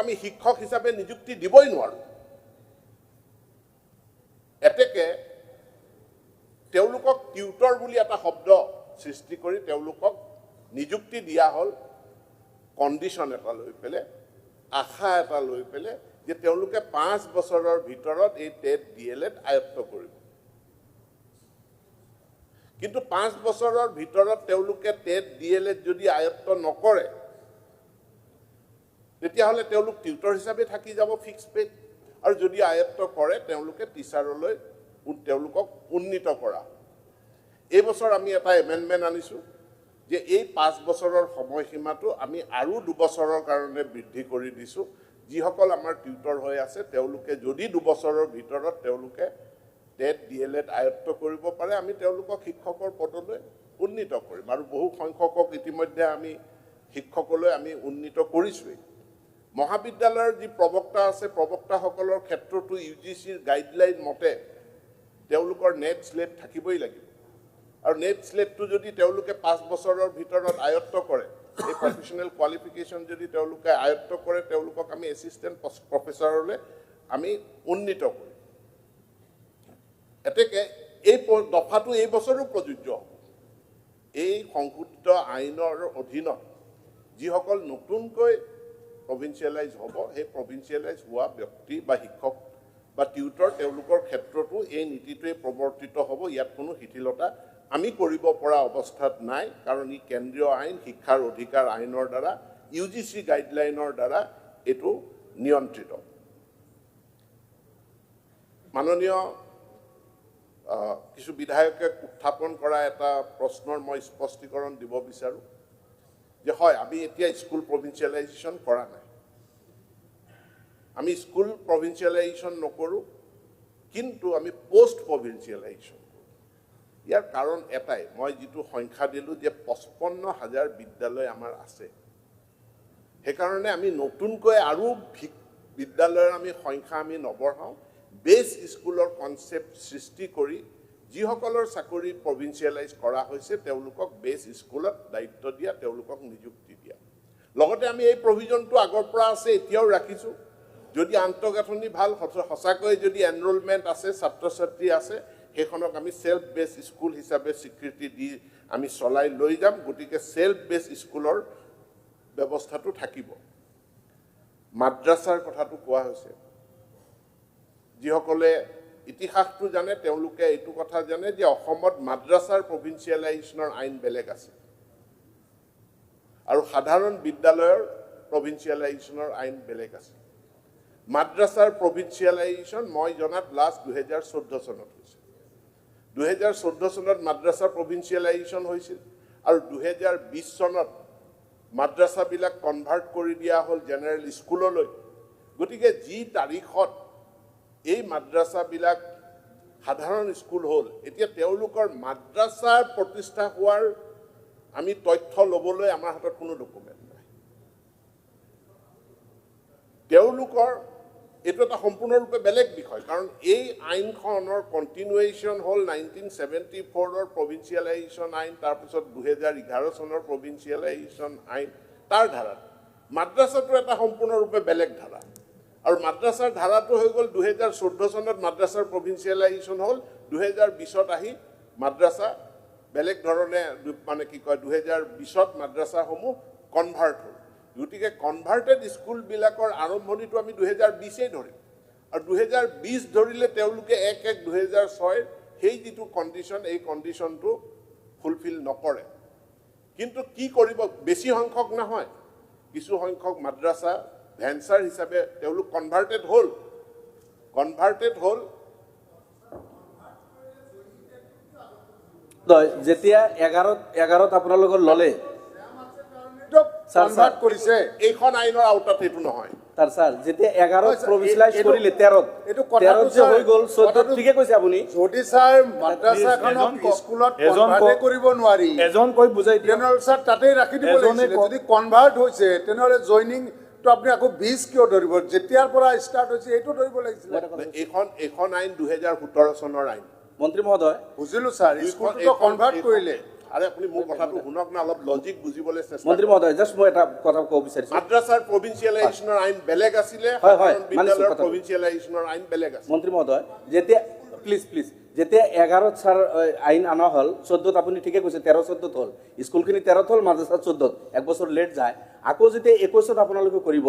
আমি শিক্ষক হিচাপে নিযুক্তি দিবই নোৱাৰোঁ এতেকে তেওঁলোকক টিউটৰ বুলি এটা শব্দ সৃষ্টি কৰি তেওঁলোকক নিযুক্তি দিয়া হ'ল কণ্ডিশ্যন এটা লৈ পেলাই আশা এটা লৈ পেলাই যে তেওঁলোকে 5 বছৰৰ ভিতৰত এই টেট ডিএলএড আয়ত্ত কৰিব কিন্তু 5 বছৰৰ ভিতৰত তেওঁলোকে টেট ডিএলএড যদি আয়ত্ত নকৰে তেতিয়াহ'লে তেওঁলোক টিউটৰ হিচাপে থাকি যাব ফিক্স পেড আৰু যদি আয়ত্ত কৰে তেওঁলোকে টিচাৰলৈ তেওঁলোকক উন্নীত কৰা এই বছৰ আমি এটা এমেণ্ডমেণ্ট আনিছোঁ যে এই 5 বছৰৰ সময়সীমাটো আমি আৰু 2 বছৰৰ কাৰণে বৃদ্ধি কৰি দিছোঁ যিসকল আমাৰ টিউটৰ হৈ আছে তেওঁলোকে যদি 2 বছৰৰ ভিতৰত তেওঁলোকে টেট ডিএলএড আয়ত্ত কৰিব পাৰে আমি তেওঁলোকক শিক্ষকৰ পদলৈ উন্নীত কৰিম আৰু বহু সংখ্যকক ইতিমধ্যে আমি শিক্ষকলৈ আমি উন্নীত কৰিছোঁই মহাবিদ্যালয়ৰ যি প্ৰবক্তা আছে প্ৰবক্তাসকলৰ ক্ষেত্ৰতো ইউজিচিৰ গাইডলাইন মতে তেওঁলোকৰ নেট স্লেট থাকিবই লাগিব আৰু নেট স্লেটটো যদি তেওঁলোকে 5 বছৰৰ ভিতৰত আয়ত্ত কৰে এই প্ৰফেশ্যনেল কোৱালিফিকেশ্যন যদি তেওঁলোকে আয়ত্ত কৰে তেওঁলোকক আমি এছিষ্টেণ্ট প্ৰফেচৰলৈ আমি উন্নীত কৰিম এতেকে এই দফাটো এই বছৰো প্ৰযোজ্য হ'ব এই সংশোধিত আইনৰ অধীনত যিসকল নতুনকৈ প্ৰভিন্সিয়েলাইজ হ'ব সেই প্ৰভিন্সিয়েলাইজ হোৱা ব্যক্তি বা শিক্ষক বা টিউটৰ তেওঁলোকৰ ক্ষেত্ৰতো এই নীতিটোৱে প্ৰৱৰ্তিত হ'ব ইয়াত কোনো শিথিলতা আমি কৰিব পৰা অৱস্থাত নাই কাৰণ ই কেন্দ্ৰীয় আইন শিক্ষাৰ অধিকাৰ আইনৰ দ্বাৰা ইউজিচি গাইডলাইনৰ দ্বাৰা এইটো নিয়ন্ত্ৰিত মাননীয় কিছু বিধায়কে উত্থাপন কৰা এটা প্ৰশ্নৰ মই স্পষ্টীকৰণ দিব বিচাৰোঁ যে হয় আমি এতিয়া স্কুল প্ৰভিন্সিয়েলাইজেশ্যন কৰা নাই আমি স্কুল প্ৰভিন্সিয়েলাইজেশ্যন নকৰোঁ কিন্তু আমি পোষ্ট প্ৰভিন্সিয়েলাইজেশ্যন ইয়াৰ কাৰণ এটাই মই যিটো সংখ্যা দিলোঁ যে 55,000 বিদ্যালয় আমাৰ আছে সেইকাৰণে আমি নতুনকৈ আৰু বিদ্যালয়ৰ আমি সংখ্যা আমি নবঢ়াওঁ বেছ স্কুলৰ কনচেপ্ট সৃষ্টি কৰি যিসকলৰ চাকৰি প্ৰভিন্সিয়েলাইজ কৰা হৈছে তেওঁলোকক বেছ স্কুলত দায়িত্ব দিয়া তেওঁলোকক নিযুক্তি দিয়া লগতে আমি এই প্ৰভিজনটো আগৰ পৰা আছে এতিয়াও ৰাখিছোঁ যদি আন্তঃগাঁথনি ভাল সঁচাকৈ যদি এনৰোলমেণ্ট আছে ছাত্ৰ ছাত্ৰী আছে সেইখনক আমি সেলফ বেস স্কুল হিচাপে স্বীকৃতি দি আমি চলাই লৈ যাম গতিকে সেলফ বেস স্কুলৰ ব্যৱস্থাটো থাকিব মাদ্ৰাছাৰ কথাটো কোৱা হৈছে যিসকলে ইতিহাসটো জানে তেওঁলোকে এইটো কথা জানে যে অসমত মাদ্ৰাছাৰ প্ৰভিন্সিয়েলাইজেশ্যনৰ আইন বেলেগ আছে আৰু সাধাৰণ বিদ্যালয়ৰ প্ৰভিন্সিয়েলাইজেশ্যনৰ আইন বেলেগ আছে মাদ্ৰাছাৰ প্ৰভিন্সিয়েলাইজেশ্যন মই জনাত লাষ্ট 2014 চনত হৈছে 2014 চনত মাদ্ৰাছাৰ প্ৰভিন্সিয়েলাইজেশ্যন হৈছিল আৰু 2020 চনত মাদ্ৰাছাবিলাক কনভাৰ্ট কৰি দিয়া হ'ল জেনেৰেল স্কুললৈ গতিকে যি তাৰিখত এই মাদ্ৰাছাবিলাক সাধাৰণ স্কুল হ'ল এতিয়া তেওঁলোকৰ মাদ্ৰাছাৰ প্ৰতিষ্ঠা হোৱাৰ আমি তথ্য ল'বলৈ আমাৰ হাতত কোনো ডকুমেণ্ট নাই তেওঁলোকৰ এইটো এটা সম্পূৰ্ণৰূপে বেলেগ বিষয় কাৰণ এই আইনখনৰ কণ্টিনিউৱেশ্যন হ'ল 1974ৰ প্ৰভিন্সিয়েলাইজেশ্যন আইন তাৰপিছত 2011 চনৰ প্ৰভিন্সিয়েলাইজেশ্যন আইন তাৰ ধাৰাত মাদ্ৰাছাটো এটা সম্পূৰ্ণৰূপে বেলেগ ধাৰা আৰু মাদ্ৰাছাৰ ধাৰাটো হৈ গ'ল 2014 চনত মাদ্ৰাছাৰ প্ৰভিন্সিয়েলাইজেশ্যন হ'ল 2020ত আহি মাদ্ৰাছা বেলেগ ধৰণে মানে কি কয় 2020ত মাদ্ৰাছাসমূহ কনভাৰ্ট হ'ল গতিকে কনভাৰ্টেড স্কুলবিলাকৰ আৰম্ভণিটো আমি 2020এই ধৰিম আৰু 2020 ধৰিলে তেওঁলোকে 1/1/2006 সেই যিটো কণ্ডিশ্যন এই কণ্ডিশ্যনটো ফুলফিল নকৰে কিন্তু কি কৰিব বেছি সংখ্যক নহয় কিছু সংখ্যক মাদ্ৰাছা ভেঞ্চাৰ হিচাপে তেওঁলোক কনভাৰ্টেড হ'ল যেতিয়া 11ত আপোনালোকৰ ল'লে কনভাৰ্ট কৰিছে এইখন আইনৰ আওতাত সেইটো নহয় তাৰ স্যাৰ যেতিয়া 11ত প্ৰভিন্সিয়েলাইজ কৰিলে 13ত এইটো কথাটো যে হৈ গ'ল 14ত ঠিকে কৈছে আপুনি যদি স্যাৰ মাদ্ৰাছাখনক স্কুলত কনভাৰ্ট কৰিব নোৱাৰি এজন কৈ বুজাই দিয়ক জেনেৰেল স্যাৰ তাতেই ৰাখি দিব লাগিছিল যদি কনভাৰ্ট হৈছে তেনেহ'লে জয়নিং তো আপুনি আকৌ 20 কিয় ধৰিব যেতিয়াৰ পৰা ষ্টাৰ্ট হৈছে এইটো ধৰিব লাগিছিল এইখন আইন 2017 চনৰ আইন মন্ত্ৰী মহোদয় বুজিলো স্যাৰ স্কুলটো কনভাৰ্ট কৰিলে আৰে আপুনি মোৰ কথাটো শুনক না, অলপ লজিক বুজিবলৈ চেষ্টা মন্ত্ৰী মহোদয় জাষ্ট মই এটা কথা ক'ব বিচাৰিছোঁ মাদ্ৰাছাৰ প্ৰভিন্সিয়েলাইজেশ্যনৰ আইন বেলেগ আছিলে, হয়, সাধাৰণ মানিছোঁ বিদ্যালয়ৰ কথাটো। প্ৰভিন্সিয়েলাইজেশ্যনৰ আইন বেলেগ আছে। মন্ত্ৰী মহোদয় যেতিয়া প্লিজ যেতিয়া 11ত ছাৰ আইন অনা হ'ল 14ত আপুনি ঠিকে কৈছে 13-14ত হ'ল স্কুলখিনি 13ত হ'ল মাদ্ৰাছা 14ত এক বছৰ লেট যায় আকৌ যেতিয়া 21ত আপোনালোকে কৰিব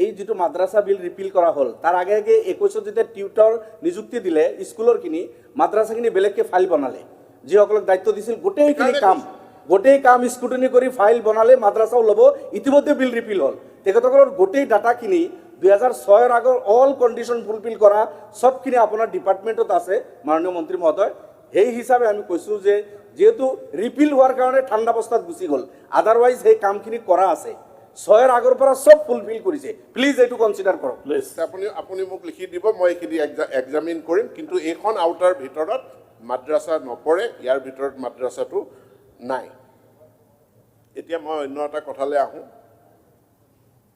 এই যিটো মাদ্ৰাছা বিল ৰিপিল কৰা হ'ল তাৰ আগে 21ত যেতিয়া টিউটৰ নিযুক্তি দিলে স্কুলৰখিনি মাদ্ৰাছাখিনি বেলেগকৈ ফাইল বনালে যিসকলক দায়িত্ব দিছিল গোটেই কাম স্কুটনি কৰি ফাইল বনালে মাদ্ৰাছাও ল'ব ইতিমধ্যে বিল ৰিপিল হ'ল তেখেতসকলৰ গোটেই ডাটাখিনি 2006 আগৰ অল কণ্ডিশ্যন ফুলফিল কৰা সবখিনি আপোনাৰ ডিপাৰ্টমেণ্টত আছে মাননীয় মন্ত্ৰী মহোদয় সেই হিচাপে আমি কৈছোঁ যে যেহেতু ৰিপিল হোৱাৰ কাৰণে ঠাণ্ডা অৱস্থাত গুচি গ'ল আদাৰৱাইজ সেই কামখিনি কৰা আছে 6 আগৰ পৰা সব ফুলফিল কৰিছে প্লিজ এইটো কনচিডাৰ কৰক আপুনি মোক লিখি দিব মই এইখিনি এক্সামিন কৰিম কিন্তু এইখন আউটাৰ ভিতৰত মাদ্ৰাছা নপৰে ইয়াৰ ভিতৰত মাদ্ৰাছাটো নাই এতিয়া মই অন্য এটা কথালৈ আহোঁ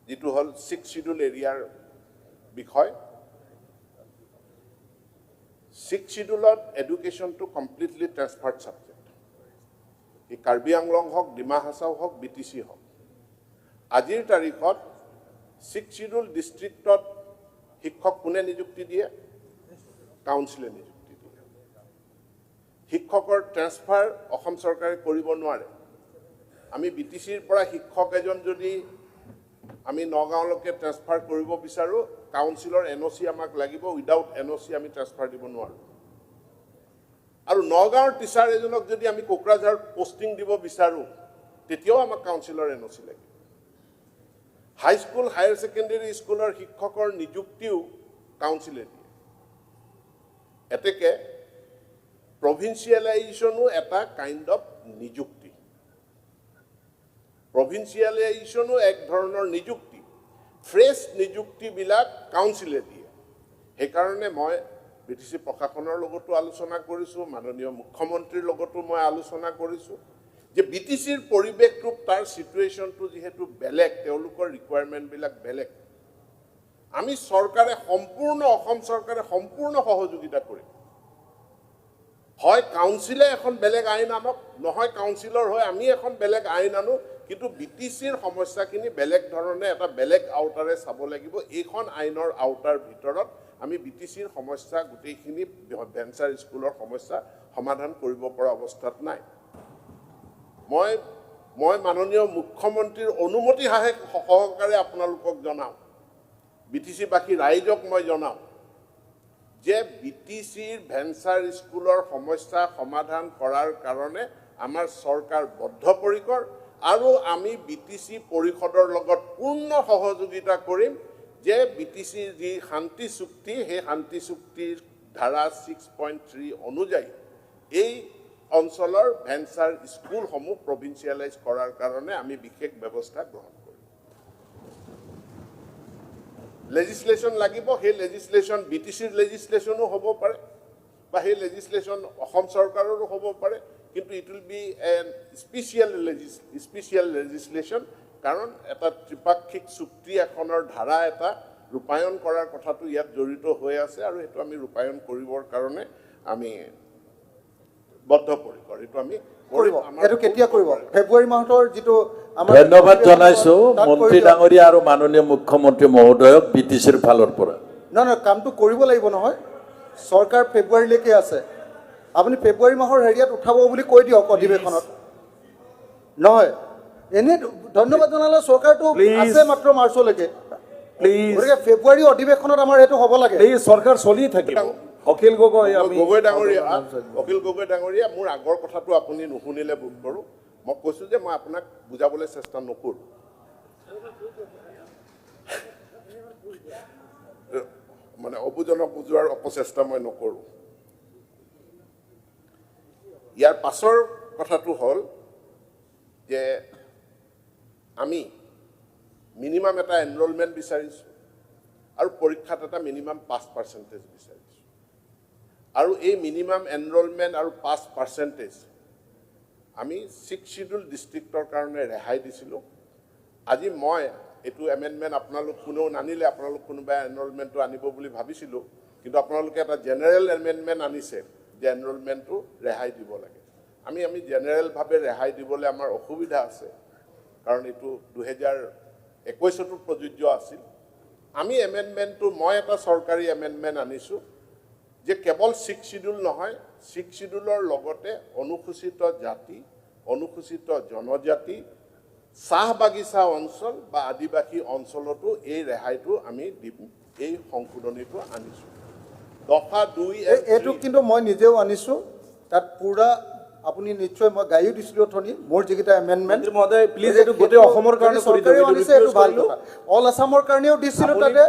যিটো হ'ল 6 শিডিউল এৰিয়াৰ বিষয় 6 শিডিউলত এডুকেশ্যনটো কমপ্লিটলি ট্ৰেন্সফাৰ্ড ছাবজেক্ট এই কাৰ্বি আংলং হওক ডিমা হাছাও হওক BTC হওক আজিৰ তাৰিখত 6 শিডিউল ডিষ্ট্ৰিক্টত শিক্ষক কোনে নিযুক্তি দিয়ে কাউন্সিলে নিযুক্তি দিয়ে শিক্ষকৰ ট্ৰেন্সফাৰ অসম চৰকাৰে কৰিব নোৱাৰে আমি BTCৰ পৰা শিক্ষক এজন যদি আমি নগাঁওলৈকে ট্ৰেন্সফাৰ কৰিব বিচাৰোঁ কাউন্সিলৰ NOC আমাক লাগিব উইদাউট NOC আমি ট্ৰেন্সফাৰ দিব নোৱাৰোঁ আৰু নগাঁৱৰ টিচাৰ এজনক যদি আমি কোকৰাঝাৰ পোষ্টিং দিব বিচাৰোঁ তেতিয়াও আমাক কাউন্সিলৰ NOC লাগিব হাইস্কুল হায়াৰ ছেকেণ্ডেৰী স্কুলৰ শিক্ষকৰ নিযুক্তিও কাউন্সিলে দিয়ে এতেকে প্ৰভিন্সিয়েলাইজেশ্যনো এটা কাইণ্ড অফ নিযুক্তি প্ৰভিন্সিয়েলাইজেশ্যনো এক ধৰণৰ নিযুক্তি ফ্ৰেছ নিযুক্তিবিলাক কাউন্সিলে দিয়ে সেইকাৰণে মই BTC প্ৰশাসনৰ লগতো আলোচনা কৰিছোঁ মাননীয় মুখ্যমন্ত্ৰীৰ লগতো মই আলোচনা কৰিছোঁ যে BTCৰ পৰিৱেশটো তাৰ চিটুৱেশ্যনটো যিহেতু বেলেগ তেওঁলোকৰ ৰিকুৱাৰমেণ্টবিলাক বেলেগ আমি চৰকাৰে অসম চৰকাৰে সম্পূৰ্ণ সহযোগিতা কৰিম হয় কাউন্সিলে এখন বেলেগ আইন আনক নহয় কাউন্সিলৰ হৈ আমি এখন বেলেগ আইন আনো কিন্তু BTCৰ সমস্যাখিনি বেলেগ ধৰণে এটা বেলেগ আউটাৰে চাব লাগিব এইখন আইনৰ আউটাৰ ভিতৰত আমি BTCৰ সমস্যা গোটেইখিনি ভেঞ্চাৰ স্কুলৰ সমস্যা সমাধান কৰিব পৰা অৱস্থাত নাই মই মাননীয় মুখ্যমন্ত্ৰীৰ অনুমতি সহকাৰে আপোনালোকক জনাওঁ BTCবাসী ৰাইজক মই জনাওঁ যে BTCৰ ভেঞ্চাৰ স্কুলৰ সমস্যা সমাধান কৰাৰ কাৰণে আমাৰ চৰকাৰ বদ্ধপৰিকৰ আৰু আমি BTC পৰিষদৰ লগত পূৰ্ণ সহযোগিতা কৰিম যে BTCৰ যি শান্তি চুক্তি সেই শান্তি চুক্তিৰ ধাৰা 6.3 অনুযায়ী এই অঞ্চলৰ ভেঞ্চাৰ স্কুলসমূহ প্ৰভিন্সিয়েলাইজ কৰাৰ কাৰণে আমি বিশেষ ব্যৱস্থা গ্ৰহণ কৰিম লেজিসলেশ্যন লাগিব সেই লেজিসলেশ্যন BTCৰ লেজিসলেশ্যনো হ'ব পাৰে বা সেই লেজিসলেশ্যন অসম চৰকাৰৰো হ'ব পাৰে কিন্তু it will be an special legislation কাৰণ এটা ত্ৰিপাক্ষিক চুক্তি এখনৰ ধাৰা এটা ৰূপায়ণ কৰাৰ কথাটো ইয়াত জড়িত হৈ আছে আৰু সেইটো আমি ৰূপায়ণ কৰিবৰ কাৰণে আমি বদ্ধপৰিকৰ এইটো আমি এইটো কেতিয়া কৰিব ফেব্ৰুৱাৰী মাহৰ যিটো ধন্যবাদ জনাইছো মন্ত্ৰী ডাঙৰীয়া আৰু মাননীয় মুখ্যমন্ত্ৰী মহোদয়ক BTCৰ ফালৰ পৰা নহয় কামটো কৰিব লাগিব নহয় চৰকাৰ ফেব্ৰুৱাৰীলৈকে আছে আপুনি ফেব্ৰুৱাৰী মাহৰ হেৰিয়াত উঠাব বুলি কৈ দিয়ক অধিৱেশনত নহয় এনে ধন্যবাদ জনালে চৰকাৰটো আছে মাত্ৰ মাৰ্চলৈকে গতিকে ফেব্ৰুৱাৰী অধিৱেশনত আমাৰ এইটো হ'ব লাগে এই চৰকাৰ চলি থাকিব অখিল গগৈ ডাঙৰীয়া মোৰ আগৰ কথাটো আপুনি নুশুনিলে বোধ কৰোঁ মই কৈছোঁ যে মই আপোনাক বুজাবলৈ চেষ্টা নকৰোঁ মানে অবুজনক বুজোৱাৰ অপচেষ্টা মই নকৰোঁ ইয়াৰ পাছৰ কথাটো হ'ল যে আমি মিনিমাম এটা এনৰলমেণ্ট বিচাৰিছোঁ আৰু পৰীক্ষাত এটা মিনিমাম 5% বিচাৰিছোঁ আৰু এই মিনিমাম এনৰলমেণ্ট আৰু 5% আমি 6 শিডিউল ডিষ্ট্ৰিক্টৰ কাৰণে ৰেহাই দিছিলোঁ আজি মই এইটো এমেণ্ডমেণ্ট আপোনালোক কোনেও নানিলে আপোনালোক কোনোবাই এনৰলমেণ্টটো আনিব বুলি ভাবিছিলোঁ কিন্তু আপোনালোকে এটা জেনেৰেল এমেণ্ডমেণ্ট আনিছে যে এনৰলমেণ্টটো ৰেহাই দিব লাগে আমি জেনেৰেলভাৱে ৰেহাই দিবলৈ আমাৰ অসুবিধা আছে, কাৰণ এইটো 2021তো প্ৰযোজ্য আছিল। আমি এমেণ্ডমেণ্টটো, মই এটা চৰকাৰী এমেণ্ডমেণ্ট আনিছোঁ যে কেৱল 6 শিডিউল নহয়, 6 শিডিউলৰ লগতে অনুসূচিত জাতি, অনুসূচিত জনজাতি, চাহ বাগিচা অঞ্চল বা আদিবাসী অঞ্চলতো এই ৰেহাইটো আমি দিম, এই সংশোধনীটো আনিছোঁ। দফা 2 এইটো কিন্তু মই নিজেও আনিছোঁ, তাত পুৰা আপুনি নিশ্চয়, মই গায়ো দিছিলোঁ অথনি মোৰ যিকেইটা এমেণ্ডমেণ্ট। মহোদয় প্লিজ এইটো গোটেই অসমৰ কাৰণে কৰি দিয়ক, অল আছামৰ কাৰণেও দিছিলোঁ তাতে।